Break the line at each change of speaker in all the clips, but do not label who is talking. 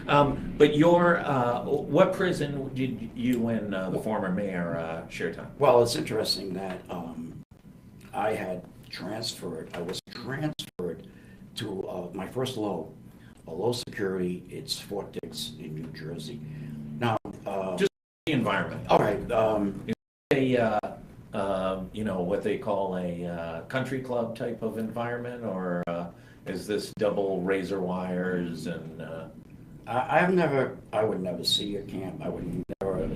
But what prison did you and the former mayor share time?
Well, it's interesting that I was transferred to my first a low security. It's Fort Dix in New Jersey. Now,
Just the environment.
all right.
What they call a country club type of environment, or is this double razor wires and?
I would never see a camp. I would never.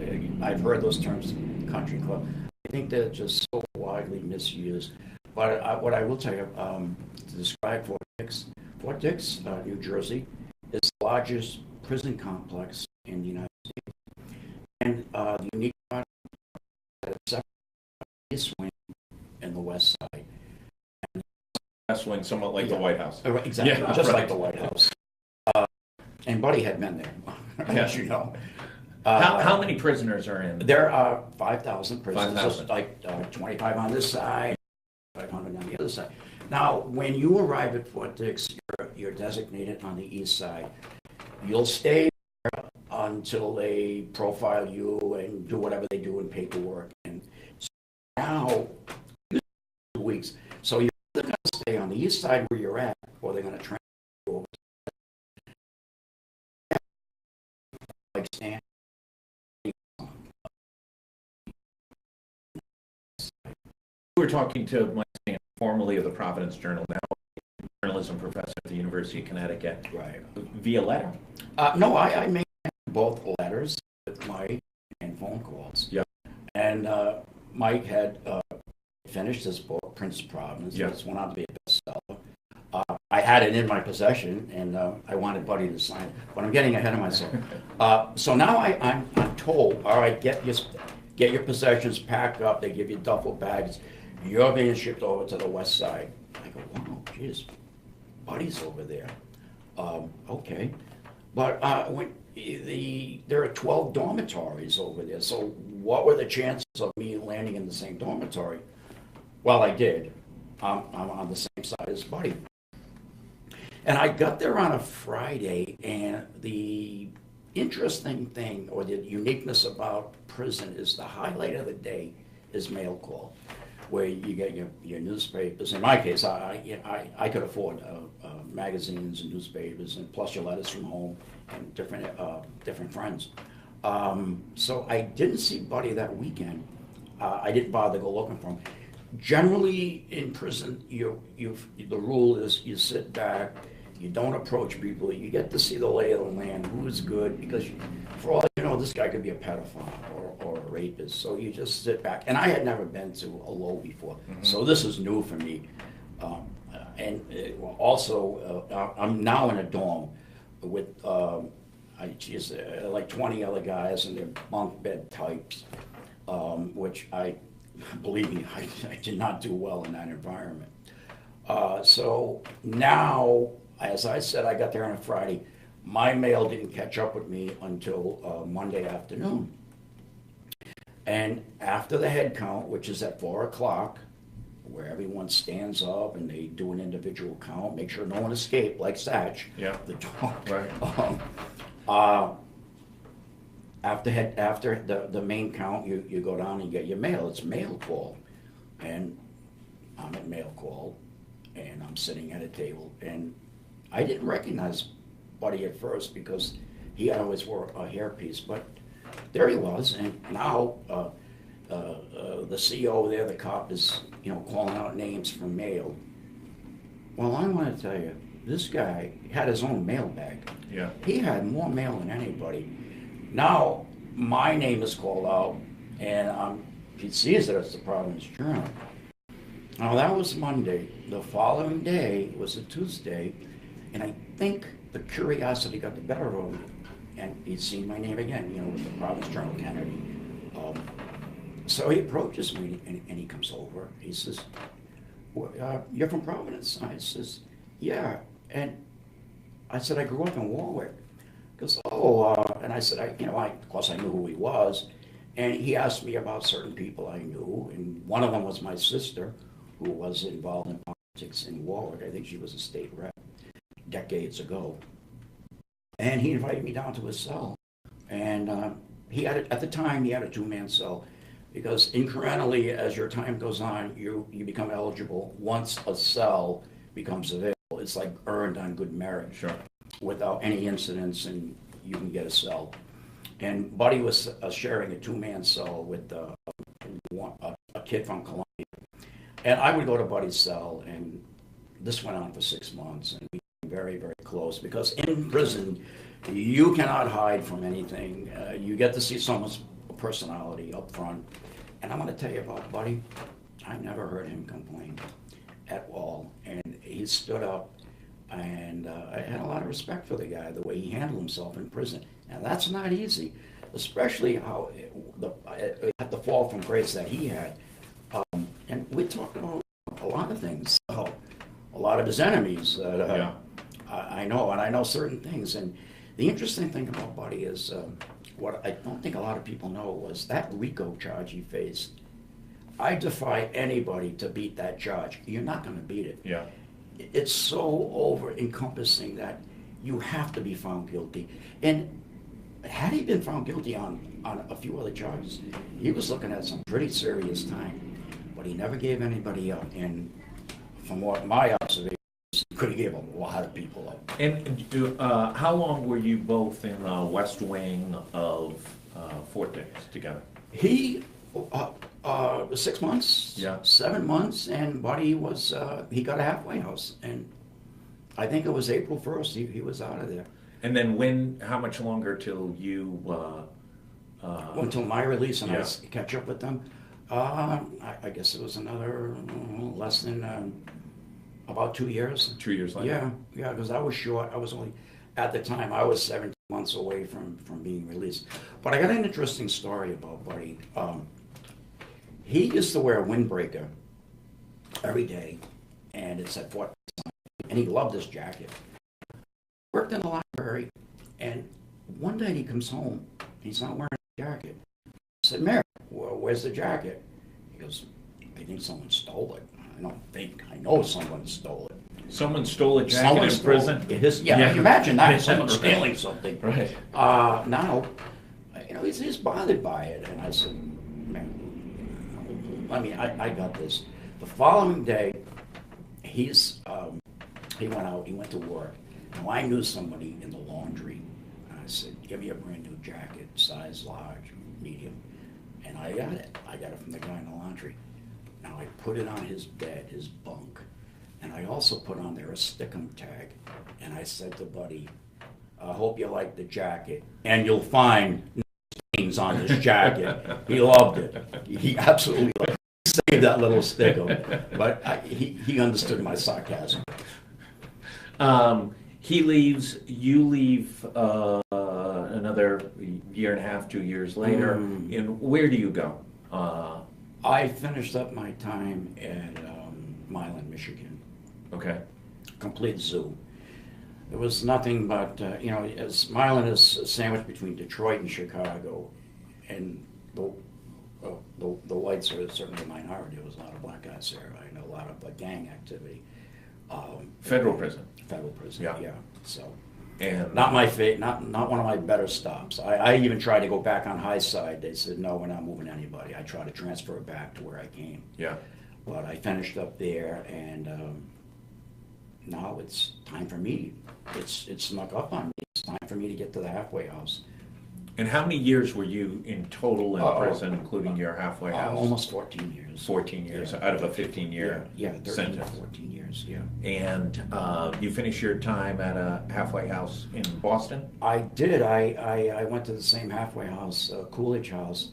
I've heard those terms, country club. I think they're just so widely misused. But what I will tell you, to describe Fort Dix, New Jersey, is the largest prison complex in the United States. And the unique part is that it's east wing and the west side.
West Wing, somewhat like the White House.
Exactly,
Yeah,
just
right.
like the White House. And Buddy had been there, as you know.
How many prisoners are in?
There are 5,000 prisoners,
5,000.
like 25 on this side, 500 on the other side. Now, when you arrive at Fort Dix, you're designated on the east side. You'll stay there until they profile you and do whatever they do in paperwork. And so now, 2 weeks. So you're either going to stay on the east side where you're at, or they're going to transfer you over. Like Stan.
We were talking to Mike Stan, formerly of the Providence Journal, now journalism professor at the University of Connecticut.
Right.
Via letter?
No, I made both letters with Mike and phone calls.
Yeah.
And Mike had finished his book, Prince of Providence.
Yeah.
It went on to be a bestseller. I had it in my possession, and I wanted Buddy to sign it, but I'm getting ahead of myself. So now I'm told, all right, get your possessions packed up. They give you duffel bags. You're being shipped over to the west side. I go, wow, geez, Buddy's over there. Okay, but there are 12 dormitories over there. So what were the chances of me landing in the same dormitory? Well, I did. I'm on the same side as Buddy. And I got there on a Friday, and the interesting thing, or the uniqueness about prison, is the highlight of the day is mail call, where you get your newspapers. In my case, I could afford magazines and newspapers, and plus your letters from home and different friends. So I didn't see Buddy that weekend. I didn't bother to go looking for him. Generally, in prison, the rule is you sit back, you don't approach people, you get to see the lay of the land, who's good, because for all you know, this guy could be a pedophile or a rapist, so you just sit back. And I had never been to a low before, so this is new for me. Also, I'm now in a dorm with like 20 other guys, and they're bunk bed types, which believe me, I did not do well in that environment. So now, as I said, I got there on a Friday. My mail didn't catch up with me until Monday afternoon. And after the head count, which is at 4 o'clock, where everyone stands up and they do an individual count, make sure no one escaped, like Satch,
Yeah.
the dog.
Right.
After the main count, you go down and you get your mail. It's mail call. And I'm at mail call, and I'm sitting at a table. And I didn't recognize Buddy at first because he always wore a hairpiece. But there he was. And now the CO there, the cop, is calling out names from mail. Well, I want to tell you, this guy had his own mail bag.
Yeah.
He had more mail than anybody. Now, my name is called out, and he sees it as the Providence Journal. Now, that was Monday. The following day was a Tuesday, and I think the curiosity got the better of him, and he'd seen my name again, with the Providence Journal, Kennedy. So he approaches me, and he comes over. He says, you're from Providence? I says, yeah. And I said, I grew up in Warwick. Goes, and I said, of course I knew who he was, and he asked me about certain people I knew, and one of them was my sister, who was involved in politics in Warwick. I think she was a state rep decades ago. And he invited me down to his cell. And he had, at the time, he had a two-man cell. Because incrementally, as your time goes on, you become eligible once a cell becomes available. It's like earned on good merit.
Sure.
Without any incidents, and you can get a cell. And Buddy was sharing a two-man cell with a kid from Columbia. And I would go to Buddy's cell, and this went on for 6 months, and we became very, very close. Because in prison, you cannot hide from anything. You get to see someone's personality up front. And I'm going to tell you about Buddy. I never heard him complain at all. And he stood up, and I had a lot of respect for the guy, the way he handled himself in prison. And that's not easy, especially how the fall from grace that he had. And we talked about a lot of things, a lot of his enemies that I know, and I know certain things. And the interesting thing about Buddy is what I don't think a lot of people know was that RICO charge he faced. I defy anybody to beat that charge. You're not going to beat it.
Yeah.
It's so over-encompassing that you have to be found guilty. And had he been found guilty on a few other charges, he was looking at some pretty serious time. But he never gave anybody up. And from what my observation, he could have gave a lot of people up.
And how long were you both in the West Wing of Fort Dix together?
He, 6 months,
Yeah.
7 months, and Buddy was, he got a halfway house. And I think it was April 1st, he was out of there.
And then how much longer till you,
Until my release and
Yeah.
I catch up with them. I guess it was another less than about 2 years.
2 years later?
Yeah, because I was short. I was only, at the time, I was 17 months away from being released. But I got an interesting story about Buddy. He used to wear a windbreaker every day, and it's at Fort Dix, and he loved this jacket. Worked in the library, and one day he comes home, he's not wearing a jacket. I said, Mary, where's the jacket? He goes, I think someone stole it. I don't think, I know someone stole it.
Someone stole a jacket
Someone
in
stole
prison?
Yeah, imagine that, someone
Right.
stealing something.
Right.
Now, he's bothered by it, and I said, man, I got this. The following day, he went out, he went to work. Now, I knew somebody in the laundry, and I said, give me a brand new jacket, size large, medium. And I got it. I got it from the guy in the laundry. Now, I put it on his bed, his bunk, and I also put on there a Stickum tag. And I said to Buddy, I hope you like the jacket, and you'll find stains on this jacket. He loved it. He absolutely loved it. He saved that little Stickum. But he understood my sarcasm.
He leaves, you leave another year and a half, 2 years later. And where do you go?
I finished up my time at Milan, Michigan.
Okay.
Complete zoo. There was nothing but, as Milan is sandwiched between Detroit and Chicago, and the whites are certainly a minority. There was a lot of black guys there. I know a lot of gang activity.
Federal prison.
Federal prison,
Yeah.
yeah. So,
And
not my not one of my better stops. I even tried to go back on High Side. They said, no, we're not moving anybody. I tried to transfer back to where I came.
yeah.
But I finished up there, and now it's time for me. It's snuck up on me. It's time for me to get to the halfway house.
And how many years were you in total in prison, including your halfway house?
Almost 14 years.
14 years,
Yeah.
out of a 15-year
Yeah, 13 to
sentence.
14 years, yeah.
And you finished your time at a halfway house in Boston?
I did. I went to the same halfway house, Coolidge House,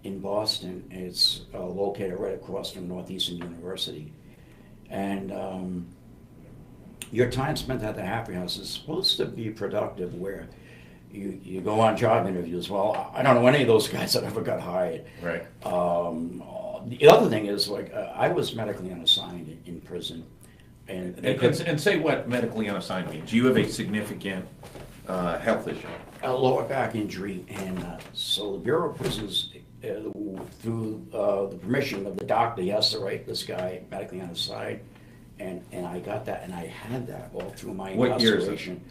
in Boston. It's located right across from Northeastern University. And your time spent at the halfway house is supposed to be productive, where you go on job interviews. Well, I don't know any of those guys that ever got hired.
Right.
The other thing is, I was medically unassigned in prison. And
And say what medically unassigned means. You have a significant health issue.
a lower back injury, and so the Bureau of Prisons, through the permission of the doctor, he has to write this guy medically unassigned, and I got that, and I had that all through my
What year is it?
incarceration.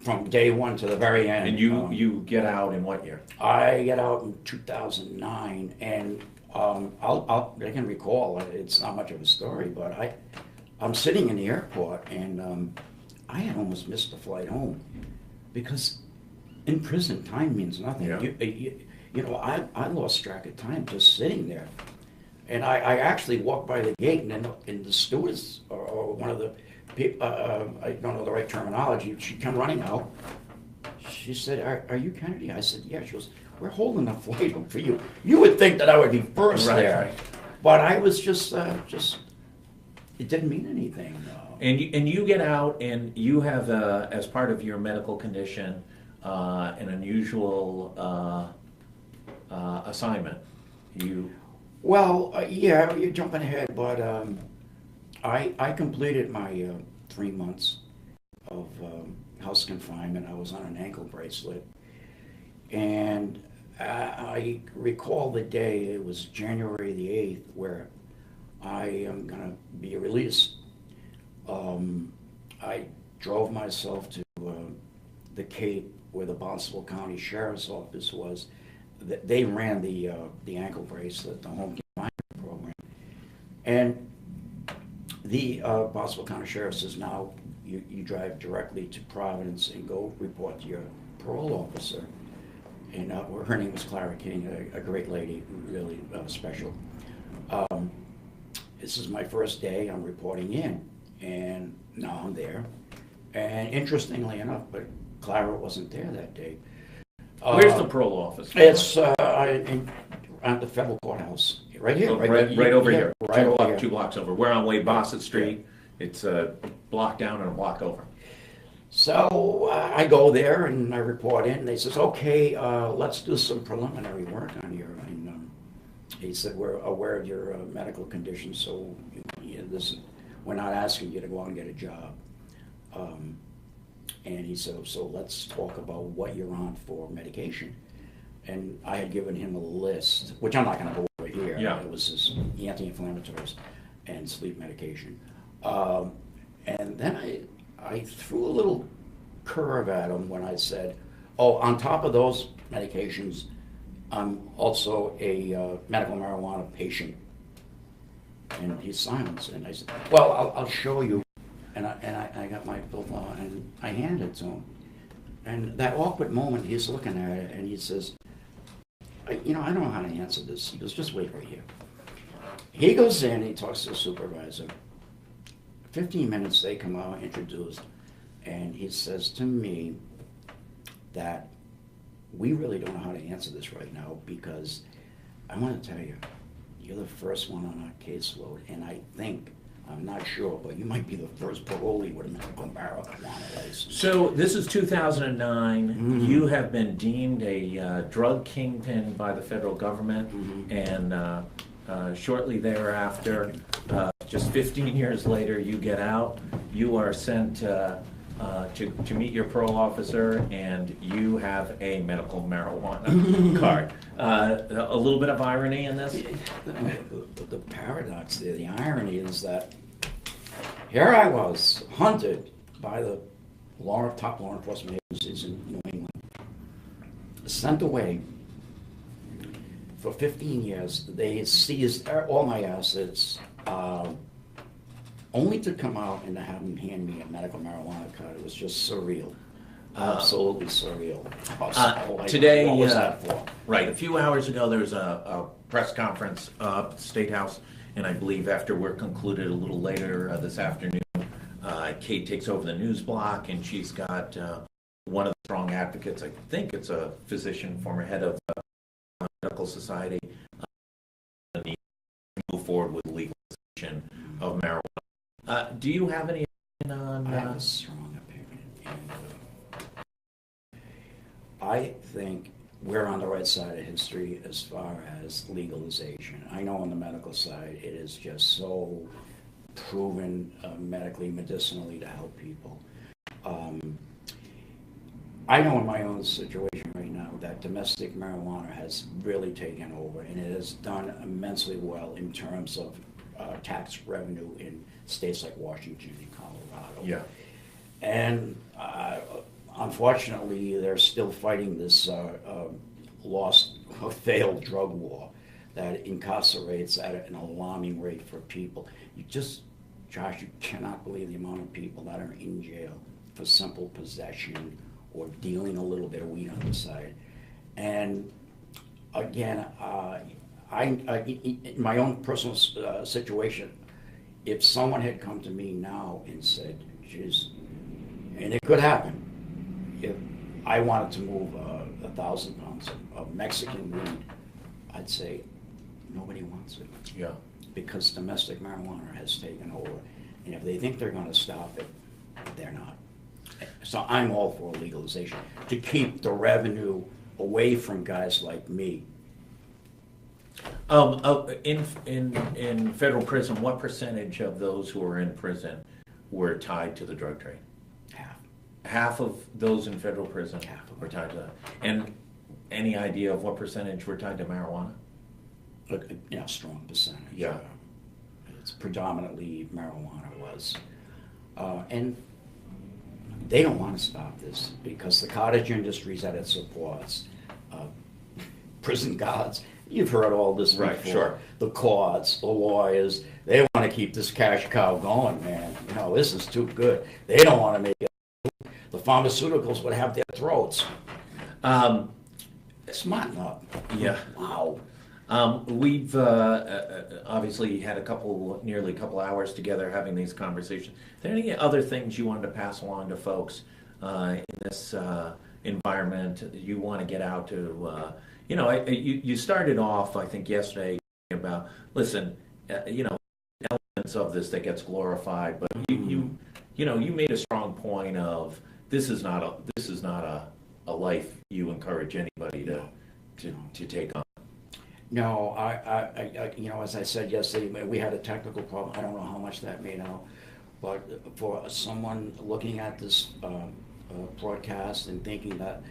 from day one to the very end.
And you get out in what year?
I get out in 2009, and I can recall, it's not much of a story, but I'm sitting in the airport, and I had almost missed the flight home, because in prison, time means nothing.
Yeah.
You know, I lost track of time just sitting there. And I actually walked by the gate, and then the stewardess, or one of the people, I don't know the right terminology, she come running out. She said, are you Kennedy? I said, yeah. She goes, we're holding a flight up for you. You would think that I would be first
Right,
there.
right.
But I was just, it didn't mean anything.
And you get out, and you have, as part of your medical condition, an unusual assignment.
Well, yeah, you're jumping ahead, but I completed my 3 months of house confinement. I was on an ankle bracelet, and I recall the day, it was January the 8th, where I am going to be released. I drove myself to the Cape, where the Barnstable County Sheriff's Office was. They ran the ankle bracelet, the home confinement program. And the Barnstable County Sheriff says, now you drive directly to Providence and go report to your parole officer. And her name was Clara King, a great lady, really special. This is my first day, I'm reporting in, and now I'm there. And interestingly enough, but Clara wasn't there that day.
Where's the parole office?
It's at the federal courthouse, right here.
Oh, right over here.
Right over here.
2 blocks over. We're on Wade Bassett Street. It's a block down and a block over.
So I go there and I report in. They says, okay, let's do some preliminary work on you. And he said, we're aware of your medical condition, so we're not asking you to go out and get a job. And he said, so let's talk about what you're on for medication. And I had given him a list, which I'm not going to go over here.
Yeah.
It was this anti-inflammatories and sleep medication. And then I threw a little curve at him when I said, oh, on top of those medications, I'm also a medical marijuana patient. And he silenced, and I said, well, I'll show you. And I got my bill and I handed it to him. And that awkward moment, he's looking at it, and he says, I don't know how to answer this. He goes, just wait right here. He goes in, he talks to the supervisor. 15 minutes, they come out, introduced, and he says to me that we really don't know how to answer this right now, because I want to tell you, you're the first one on our caseload, and I think, I'm not sure, but you might be the first parolee with a medical marijuana license.
So this is 2009.
Mm-hmm.
You have been deemed a drug kingpin by the federal government,
Mm-hmm.
and shortly thereafter, just 15 years later, you get out. You are sent to meet your parole officer, and you have a medical marijuana card. A little bit of irony in this?
The paradox there, the irony is that here I was, hunted by the top law enforcement agencies in New England, sent away for 15 years. They seized all my assets, only to come out and to have them hand me a medical marijuana card. It was just surreal. Absolutely surreal.
Today,
what was that for?
Right, a few hours ago, there was a press conference up at the State House, and I believe after we're concluded a little later this afternoon, Kate takes over the news block, and she's got one of the strong advocates, I think it's a physician, former head of the Medical Society, the need to move forward with legalization of marijuana. Do you have any opinion on...
I have a strong opinion. And, I think we're on the right side of history as far as legalization. I know on the medical side, it is just so proven medically, medicinally to help people. I know in my own situation right now that domestic marijuana has really taken over, and it has done immensely well in terms of tax revenue in states like Washington and Colorado.
Yeah.
And unfortunately, they're still fighting this lost, failed drug war that incarcerates at an alarming rate for people. Josh, you cannot believe the amount of people that are in jail for simple possession or dealing a little bit of weed on the side. And again, in my own personal situation, if someone had come to me now and said, geez, and it could happen, if I wanted to move 1,000 pounds of Mexican weed, I'd say nobody wants it.
Yeah.
Because domestic marijuana has taken over. And if they think they're going to stop it, they're not. So I'm all for legalization to keep the revenue away from guys like me.
In federal prison, what percentage of those who are in prison were tied to the drug trade?
Half.
Half of those in federal prison
Half of
were
them.
tied to that. And any idea of what percentage were tied to marijuana?
Strong percentage.
Yeah.
It's predominantly marijuana was. And they don't want to stop this because the cottage industries that it supports, prison guards, you've heard all this
Right,
before.
sure.
The courts, the lawyers, they want to keep this cash cow going, man. This is too good. They don't want to make it. The pharmaceuticals would have their throats. Smarten up.
Yeah.
Wow.
We've obviously had nearly a couple hours together having these conversations. Are there any other things you wanted to pass along to folks in this environment you want to get out to? You started off, I think, yesterday about, listen, elements of this that gets glorified, but you made a strong point of this is not a life you encourage anybody to take on.
No, I as I said yesterday, we had a technical problem. I don't know how much that made out, but for someone looking at this broadcast and thinking that,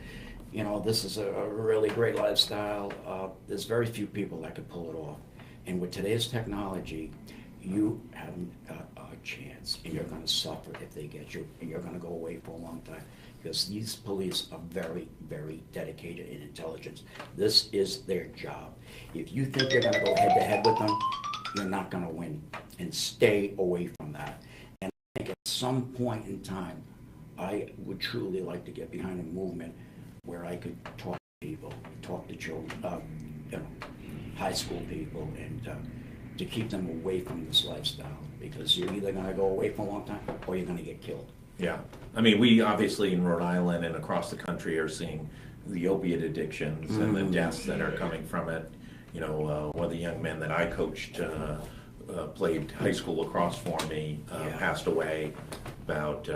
this is a really great lifestyle, there's very few people that could pull it off. And with today's technology, you haven't got a chance, and you're going to suffer if they get you, and you're going to go away for a long time. Because these police are very, very dedicated in intelligence. This is their job. If you think you're going to go head-to-head with them, you're not going to win. And stay away from that. And I think at some point in time, I would truly like to get behind a movement where I could talk to people, talk to children, high school people, and to keep them away from this lifestyle. Because you're either going to go away for a long time or you're going to get killed.
Yeah. I mean, we obviously in Rhode Island and across the country are seeing the opiate addictions and the deaths that are coming from it. One of the young men that I coached played high school lacrosse for me, passed away about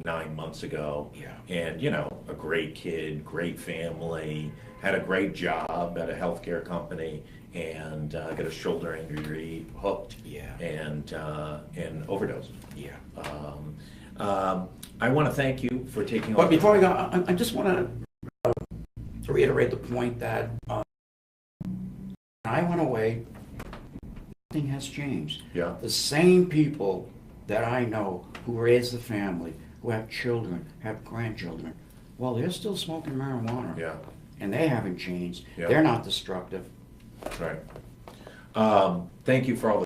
9 months ago.
Yeah.
And, a great kid, great family, had a great job at a healthcare company, and got a shoulder injury, hooked,
Yeah.
and overdosed.
Yeah.
I want to thank you for taking.
But before we go, I just want to reiterate the point that when I went away, nothing has changed.
Yeah.
The same people that I know who raise the family, who have children, have grandchildren, well, they're still smoking marijuana.
Yeah.
And they haven't changed.
Yeah.
They're not destructive.
That's right. Thank you for all the